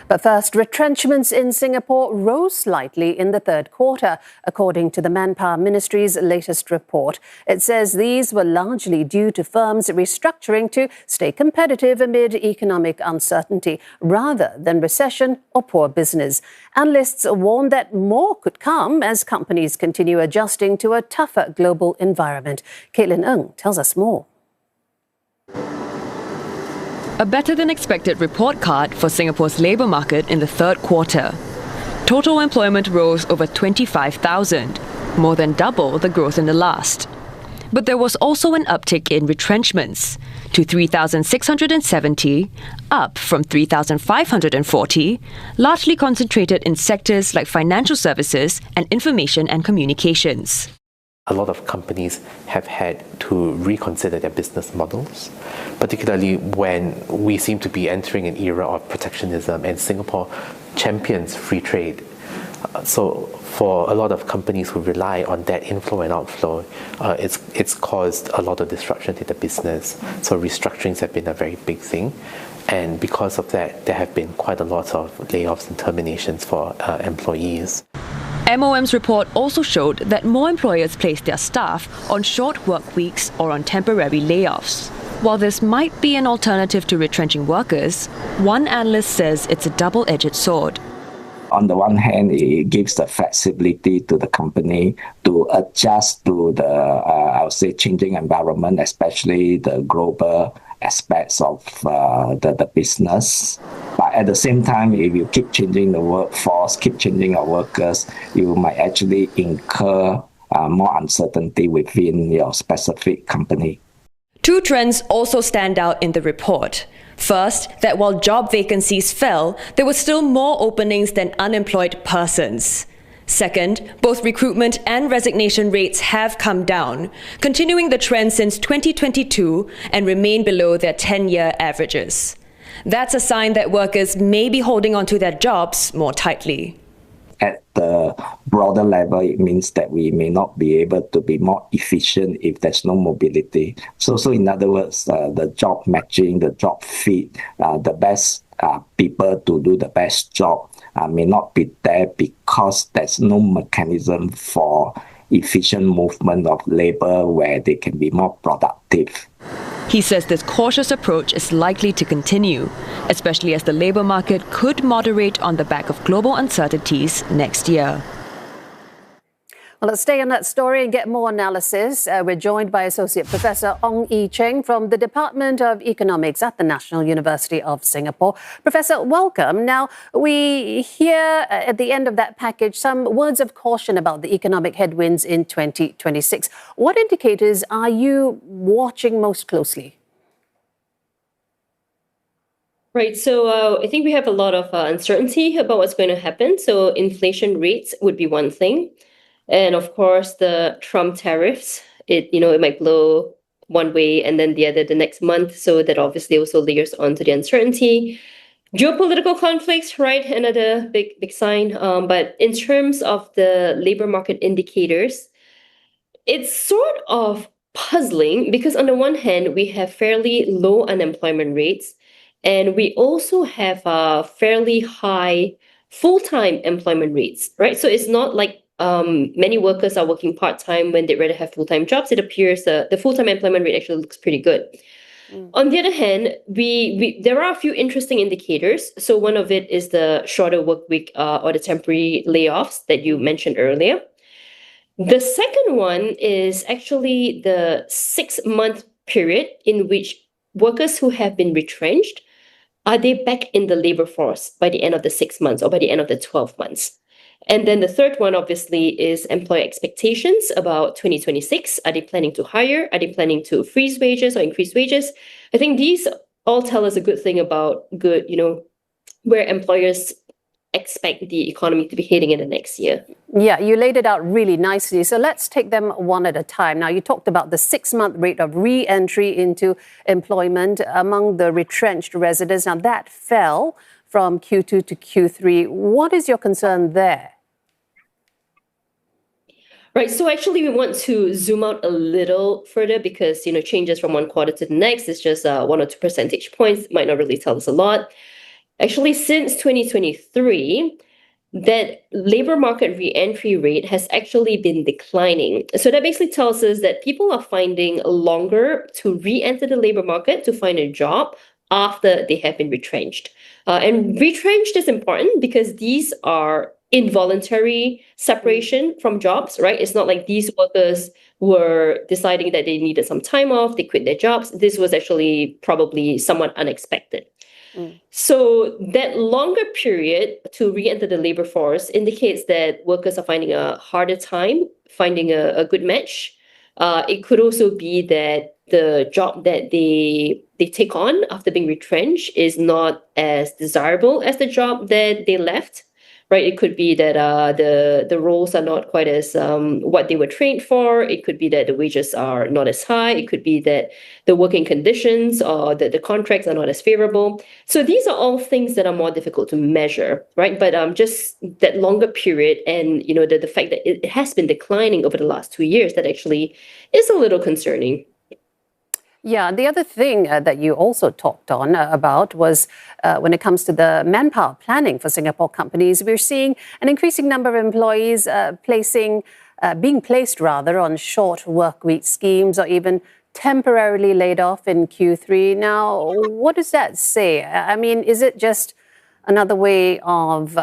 But first, retrenchments in Singapore rose slightly in the third quarter, according to the Manpower Ministry's latest report. It says these were largely due to firms restructuring to stay competitive amid economic uncertainty, rather than recession or poor business. Analysts warn that more could come as companies continue adjusting to a tougher global environment. Caitlin Ng tells us more. A better-than-expected report card for Singapore's labour market in the third quarter. Total employment rose over 25,000, more than double the growth in the last. But there was also an uptick in retrenchments to 3,670, up from 3,540, largely concentrated in sectors like financial services and information and communications. A lot of companies have had to reconsider their business models, particularly when we seem to be entering an era of protectionism and Singapore champions free trade. So for a lot of companies who rely on that inflow and outflow, it's caused a lot of disruption to the business. So restructurings have been a very big thing. And because of that, there have been quite a lot of layoffs and terminations for employees. MOM's report also showed that more employers placed their staff on short work weeks or on temporary layoffs. While this might be an alternative to retrenching workers, one analyst says it's a double-edged sword. On the one hand, it gives the flexibility to the company to adjust to the, I would say, changing environment, especially the global aspects of the business. But at the same time, if you keep changing the workforce, keep changing your workers, you might actually incur more uncertainty within your specific company. Two trends also stand out in the report. First, that while job vacancies fell, there were still more openings than unemployed persons. Second, both recruitment and resignation rates have come down, continuing the trend since 2022 and remain below their 10-year averages. That's a sign that workers may be holding on to their jobs more tightly. At the broader level, it means that we may not be able to be more efficient if there's no mobility. So in other words, the job matching, the job fit, the best people to do the best job may not be there because there's no mechanism for efficient movement of labor where they can be more productive. He says this cautious approach is likely to continue, especially as the labour market could moderate on the back of global uncertainties next year. Well, let's stay on that story and get more analysis. We're joined by Associate Professor Ong Ee Cheng from the Department of Economics at the National University of Singapore. Professor, welcome. Now, we hear at the end of that package some words of caution about the economic headwinds in 2026. What indicators are you watching most closely? Right. So I think we have a lot of uncertainty about what's going to happen. So inflation rates would be one thing. And of course, the Trump tariffs, it might blow one way and then the other the next month. So that obviously also layers onto the uncertainty. Geopolitical conflicts, right? Another big sign. But in terms of the labor market indicators, it's sort of puzzling because on the one hand, we have fairly low unemployment rates. And we also have fairly high full-time employment rates, right? So it's not like many workers are working part-time when they'd rather have full-time jobs. It appears the full-time employment rate actually looks pretty good. On the other hand, there are a few interesting indicators. So one of it is the shorter work week or the temporary layoffs that you mentioned earlier. The second one is actually the 6-month period in which workers who have been retrenched, are they back in the labor force by the end of the 6 months or by the end of the 12 months? And then the third one, obviously, is employer expectations about 2026. Are they planning to hire? Are they planning to freeze wages or increase wages? I think these all tell us a good thing about where employers expect the economy to be heading in the next year. Yeah, you laid it out really nicely. So let's take them one at a time. Now, you talked about the 6-month rate of re-entry into employment among the retrenched residents. Now, that fell from Q2 to Q3. What is your concern there? Right. So actually, we want to zoom out a little further because, changes from one quarter to the next is just 1 or 2 percentage points. Might not really tell us a lot. actually since 2023, that labor market re-entry rate has actually been declining. So that basically tells us that people are finding longer to re-enter the labor market to find a job after they have been retrenched. And retrenched is important because these are involuntary separation from jobs, right? It's not like these workers were deciding that they needed some time off, they quit their jobs. This was actually probably somewhat unexpected. So that longer period to re-enter the labor force indicates that workers are finding a harder time finding a good match. It could also be that the job that they take on after being retrenched is not as desirable as the job that they left. Right, it could be that the roles are not quite as what they were trained for. It could be that the wages are not as high. It could be that the working conditions or the contracts are not as favorable. So these are all things that are more difficult to measure, right? But just that longer period and the fact that it has been declining over the last 2 years, that actually is a little concerning. Yeah, the other thing that you also talked on about was when it comes to the manpower planning for Singapore companies, we're seeing an increasing number of employees being placed rather on short work week schemes or even temporarily laid off in Q3. Now, what does that say? I mean, is it just another way of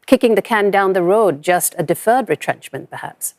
kicking the can down the road, just a deferred retrenchment, perhaps?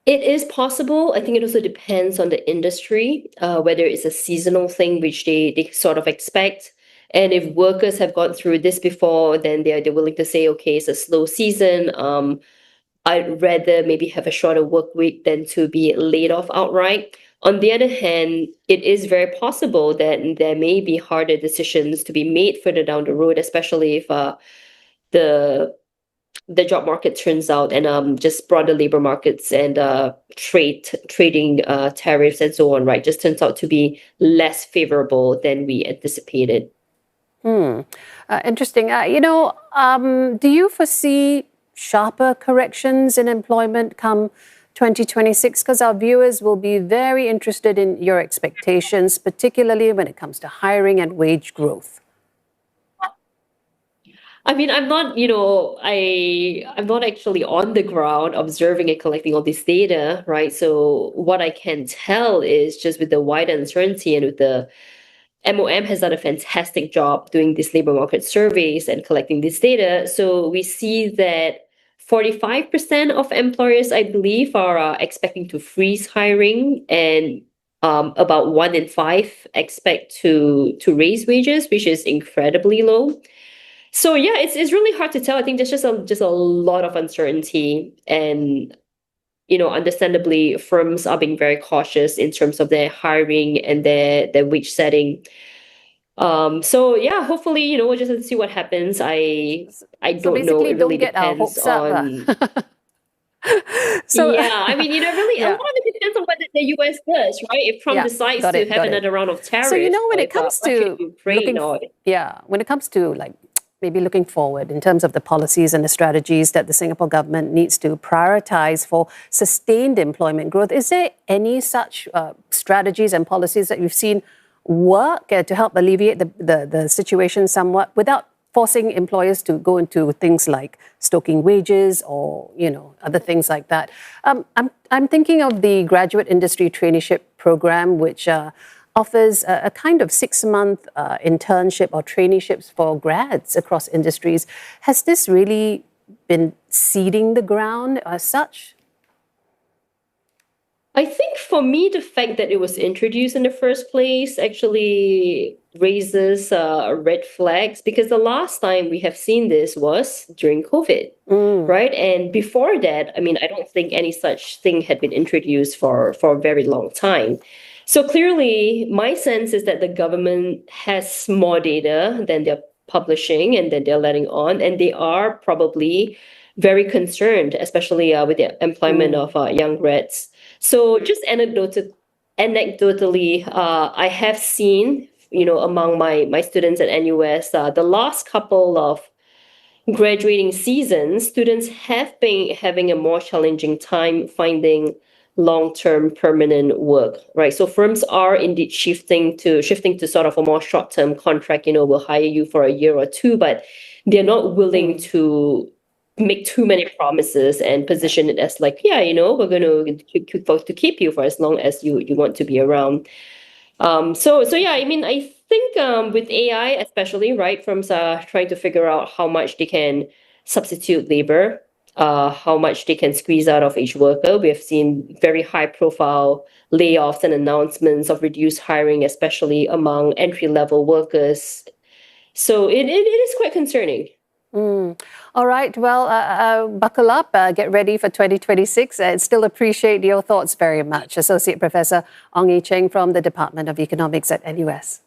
It is possible. I think it also depends on the industry, whether it's a seasonal thing, which they sort of expect. And if workers have gone through this before, then they're willing to say, okay, it's a slow season. I'd rather maybe have a shorter work week than to be laid off outright. On the other hand, it is very possible that there may be harder decisions to be made further down the road, especially if the job market turns out and just broader labor markets and trading tariffs and so on, right, just turns out to be less favorable than we anticipated. Interesting. Do you foresee sharper corrections in employment come 2026? Because our viewers will be very interested in your expectations, particularly when it comes to hiring and wage growth. I mean, I'm not, I'm not actually on the ground observing and collecting all this data, right? So what I can tell is just with the wide uncertainty and with the MOM has done a fantastic job doing these labor market surveys and collecting this data. So we see that 45% of employers, I believe, are expecting to freeze hiring, and about 1 in 5 expect to raise wages, which is incredibly low. So yeah, it's really hard to tell. I think there's just a lot of uncertainty, and understandably, firms are being very cautious in terms of their hiring and their wage setting. So yeah, hopefully, we'll just have to see what happens. I don't know. It really depends on. So yeah, I mean, really, a lot of it depends on what the US does, right? If Trump decides to have another round of tariffs. So when it comes to when it comes to maybe looking forward in terms of the policies and the strategies that the Singapore government needs to prioritize for sustained employment growth, is there any such strategies and policies that you've seen work to help alleviate the situation somewhat without forcing employers to go into things like stoking wages or other things like that? I'm thinking of the graduate industry traineeship program, which offers a kind of 6-month internship or traineeships for grads across industries. Has this really been seeding the ground as such? I think for me, the fact that it was introduced in the first place actually raises red flags, because the last time we have seen this was during COVID, right? And before that, I mean, I don't think any such thing had been introduced for a very long time. So clearly, my sense is that the government has more data than they're publishing and then they're letting on, and they are probably very concerned, especially with the employment of young grads. So just anecdotally, I have seen, among my students at NUS, the last couple of graduating seasons, students have been having a more challenging time finding long-term permanent work, right? So firms are indeed shifting to sort of a more short-term contract, we'll hire you for a year or two, but they're not willing to make too many promises and position it as like, we're going to keep you for as long as you want to be around. So yeah, I mean, I think with AI especially, right, firms are trying to figure out how much they can substitute labor, how much they can squeeze out of each worker. We have seen very high-profile layoffs and announcements of reduced hiring, especially among entry-level workers. So it is quite concerning. All right. Well, buckle up. Get ready for 2026. Still appreciate your thoughts very much. Associate Professor Ong Cheng from the Department of Economics at NUS.